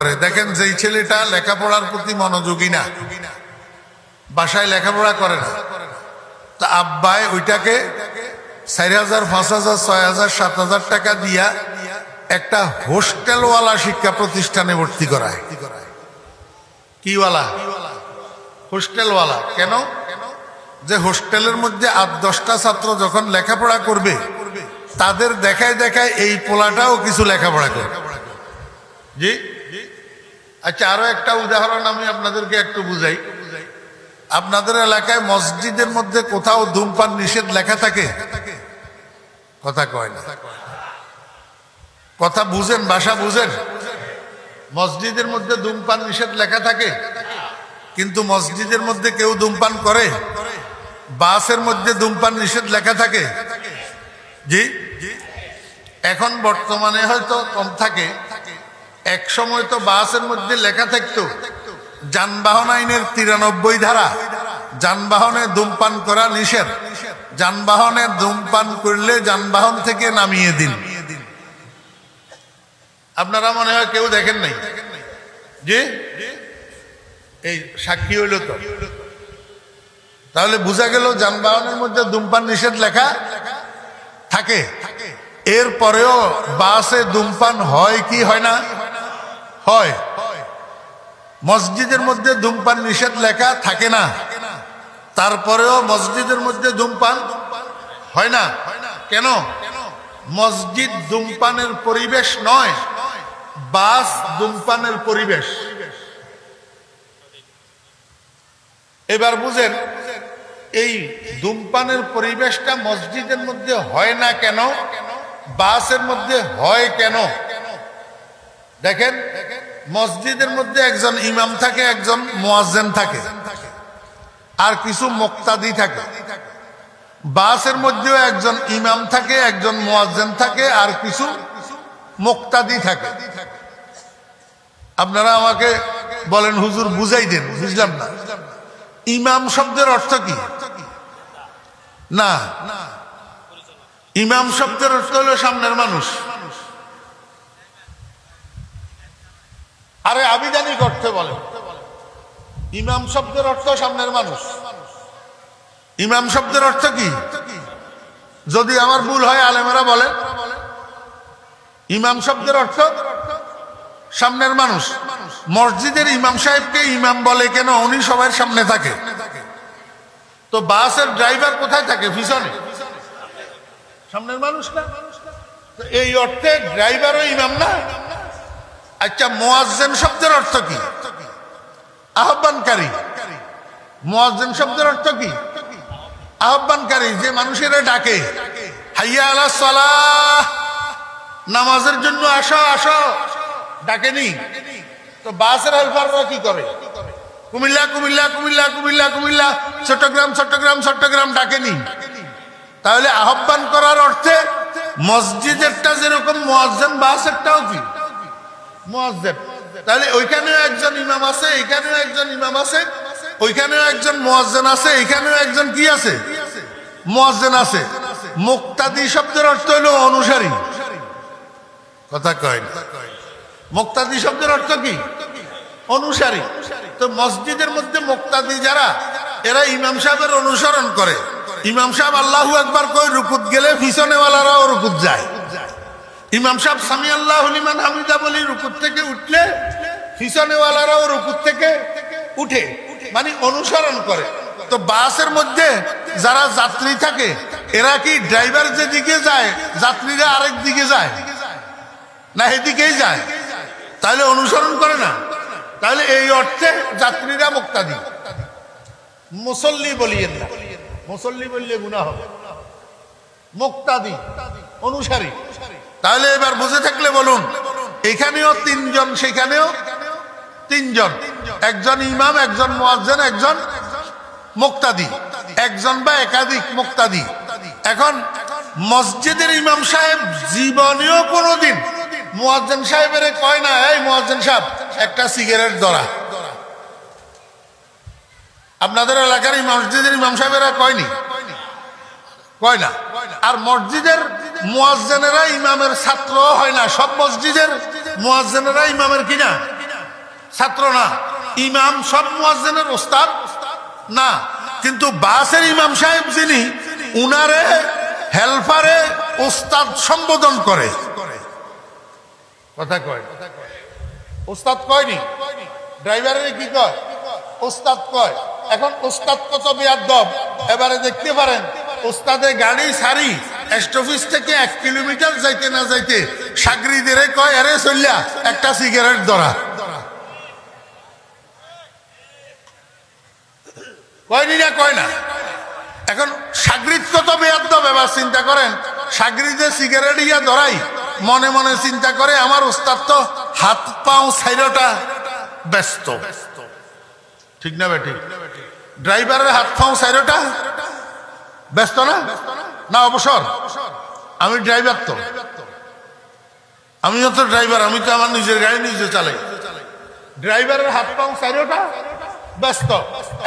দেখেন যেই ছেলেটা লেখাপড়ার প্রতি মনোযোগী না, বাসায় লেখাপড়া করে না, তা আব্বাই ওইটাকে 4,000, 5,000, 6,000, 7,000 টাকা দিয়া একটা হোস্টেলওয়ালা শিক্ষা প্রতিষ্ঠানে ভর্তি করায়। কিওয়ালা? হোস্টেলওয়ালা। কেন? যে হোস্টেলের মধ্যে 8-10টা ছাত্র যখন লেখাপড়া করবে, তাদের দেখায় দেখায় এই পোলাটাও কিছু লেখাপড়া করবে। জি, আচ্ছা, আরো একটা উদাহরণ আমি আপনাদেরকে একটু বুঝাই। আপনাদের এলাকায় মসজিদের মধ্যে কোথাও ধূমপান নিষেধ লেখা থাকে? কথা কয় না, কথা বুঝেন, ভাষা বুঝেন। মসজিদের মধ্যে ধূমপান নিষেধ লেখা থাকে, কিন্তু মসজিদের মধ্যে কেউ ধূমপান করে? বাসের মধ্যে ধূমপান নিষেধ লেখা থাকে? জি, এখন বর্তমানে হয়তো কম থাকে, এক সময় তো বাসের মধ্যে লেখা থাকতো যানবাহন আইনের 93 ধারা, যানবাহনে ধূমপান করা নিষেধ, যানবাহনে ধূমপান করলে যানবাহন থেকে নামিয়ে দিন। আপনারা মনে হয় কেউ দেখেন নাই? জি, এই সাক্ষী হইল তো। তাহলে বোঝা গেল যানবাহনের মধ্যে ধূমপান নিষেধ লেখা থাকে। এরপরেও বাসে ধূমপান হয় কি হয় না? হয়। মসজিদের মধ্যে ধূমপান নিষেধ লেখা থাকে না, তারপরেও মসজিদের মধ্যে ধূমপান হয় না। কেন? মসজিদ ধূমপানের পরিবেশ নয়, বাস ধূমপানের পরিবেশ। এবার বুঝেন, এই ধূমপানের পরিবেশটা মসজিদের মধ্যে হয় না কেন, বাসের মধ্যে হয় কেন? দেখেন, মসজিদের মধ্যে একজন ইমাম থাকে, একজন মুয়াজ্জিন থাকে, আর কিছু মুক্তাদি থাকে। বাসের মধ্যেও একজন ইমাম থাকে, একজন মুয়াজ্জিন থাকে, আর কিছু মুক্তাদি থাকে। আপনারা আমাকে বলেন, হুজুর বুঝাই দেন, বুঝলাম না। ইমাম শব্দের অর্থ কি? না, ইমাম শব্দের অর্থ হলো সামনের মানুষ। আরে আবিধানিক অর্থে বলে, ইমাম শব্দের অর্থ সামনের মানুষ। ইমাম শব্দের অর্থ কি? যদি আমার ভুল হয় আলেমেরা বলেন। ইমাম শব্দের অর্থ সামনের মানুষ। মসজিদের ইমাম সাহেবকে ইমাম বলে কেন? উনি সবার সামনে থাকে। তো বাসের ড্রাইভার কোথায় থাকে? পিছনে। সামনের মানুষ না? এই অর্থে ড্রাইভারও ইমাম না। আচ্ছা, মুয়াজ্জিন শব্দের অর্থ কি? আহ্বানকারী। মুয়াজ্জিন শব্দের অর্থ কি? আহ্বানকারী, যে মানুষেরা ডাকে, হাইয়া আলাস সালাহ, নামাজের জন্য আসো আসো, ডাকেনি? তো বাসের হেল্পাররা কি করে? কুমিল্লা কুমিল্লা কুমিল্লা কুমিল্লা কুমিল্লা, চট্টগ্রাম চট্টগ্রাম চট্টগ্রাম, ডাকেনি? তাহলে আহ্বান করার অর্থে মসজিদেরটা যেরকম মুয়াজ্জিন, বাসেরটাও কি মুয়াজ্জিন। তাহলে ওইখানেও একজন ইমাম আছে, এখানেও একজন ইমাম আছে, ওইখানেও একজন মুয়াজ্জিন আছে, এখানেও একজন কি আছে? মুয়াজ্জিন আছে। মুক্তাদি শব্দের অর্থ হলো অনুসারী। কথা কয় না। মুক্তাদি শব্দের অর্থ কি? অনুসারী। তো মসজিদের মধ্যে মুক্তাদি যারা, এরা ইমাম সাহেবের অনুসরণ করে। ইমাম সাহেব আল্লাহু আকবার কই রুকুত গেলে পিছনেওয়ালারাও রুকুত যায়। ইমাম সাহেব সামি আল্লাহু লিমান হামিদা বলি রুকুত থেকে উঠলে পিছনেওয়ালারাও রুকুত থেকে উঠে, মানে অনুসরণ করে। তো বাসের মধ্যে যারা যাত্রী থাকে, এরা কি ড্রাইভার যেদিকে যায় যাত্রীরা আরেক দিকে যায় না? এদিকেই যায়। তাহলে অনুসরণ করে না। তাহলে এই অর্থে যাত্রীরা মুক্তাদি। মুসল্লি বলিয়েন না, মুসল্লি বললে গুনাহ হবে। মুক্তাদি, অনুসারী। তাহলে এবার বুঝে থাকলে বলুন, এখানেও 3 জন, সেখানেও 3 জন, একজন ইমাম, একজন মুয়াজ্জিন, একজন মুক্তাদি, একজন বা একাধিক মুক্তাদি। এখন মসজিদের ইমাম সাহেব জীবনেও কোনোদিন মুয়াজ্জিন সাহেবের কয় না, এই মুয়াজ্জিন সাহেব একটা সিগারেট ধরা। আপনাদের এলাকার মসজিদের ইমাম সাহেবেরা কয়নি? কয় না। আর মসজিদের মুয়াজ্জিনেরা ইমামের ছাত্র হয় না। সব মসজিদের মুয়াজ্জিনেরা ইমামের কিনা ছাত্র না, ইমাম সব মুয়াজ্জিনের ওস্তাদ না, কিন্তু বাসের ইমাম সাহেব যিনি, উনারে হেল্পারে ওস্তাদ সম্বোধন করে। কথা কয়, ওস্তাদ কয়নি, ড্রাইভারের কি কয়, ওস্তাদ কয়। এখন ওস্তাদ কত বেয়াদব, এবারে দেখতে পারেন ওস্তাদে গাড়ি সারি পোস্ট অফিস থেকে 1 কিলোমিটার যাইতে না যাইতে সাগরিদের কয়, আরে চল্লা একটা সিগারেট ধরা। কয়নি না, কয় না। এখন সাগরিদ কত বেয়াদব, এবার চিন্তা করেন, সাগরিদে সিগারেট ইয়া ধরাই, মনে মনে চিন্তা করে আমার ওস্তাদ তো হাত পাও ছাইরটা ব্যস্ত, ঠিক না বেঠিক? ড্রাইভারের হাত পাও ছাইরটা ব্যস্ত না, না অবসর? আমি ড্রাইভার, তো আমিও তো ড্রাইভার, আমি তো আমার নিজের গাড়ি নিজে চালাই। ড্রাইভারের হাত পাও ছাইরটা ব্যস্ত।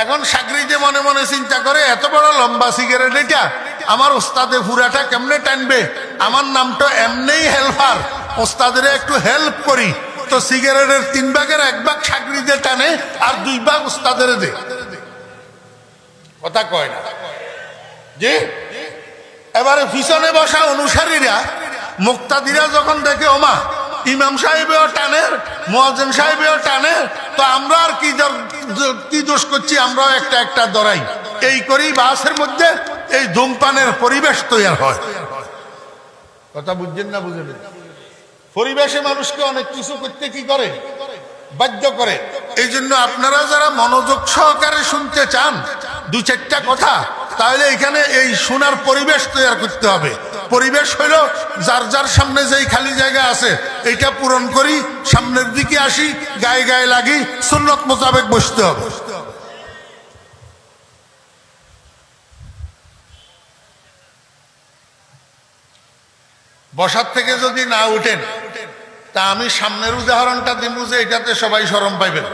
এখন সাগরিদে মনে মনে চিন্তা করে, এত বড় লম্বা সিগারেট এটা আমার ওস্তাদে পুরাটা কেমনে টানবে, আমার নাম তো এমনিই হেল্পার, ওস্তাদের একটু হেল্প করি। তো সিগারেটের 3 ভাগের 1 ভাগ সাগরিদে টানে আর 2 ভাগ ওস্তাদের দে। কথা কয় না জি? এবারে পিছনে বসা অনুসারীরা, মুক্তাদিরা যখন দেখে ওমা ইমাম সাহেবেও টানে, মুয়াজ্জিন সাহেবেও টানে, তো আমরা আর কি দোষ করছি, আমরাও একটা একটা ধরাই। এই করেই বাসের মধ্যে এই ধূমপানের পরিবেশ তৈরি হয়। কথা বুঝছেন না, বুঝেন? পরিবেশে মানুষকে অনেক কিছু করতে কি করে, বাধ্য করে। এই জন্য আপনারা যারা মনোযোগ সহকারে শুনতে চান 2-4টা কথা, তাহলে এখানে এই শোনার পরিবেশ তৈরি করতে হবে। পরিবেশ হইল যার যার সামনে যেই খালি জায়গা আছে এইটা পূরণ করি, সামনের দিকে আসি, গায়ে গায়ে লাগি, সুন্নত মোতাবেক বসতে হবে। বসার থেকে যদি না উঠেন, তা আমি সামনের উদাহরণটা দিব যে এটাতে সবাই শরম পাইবেন।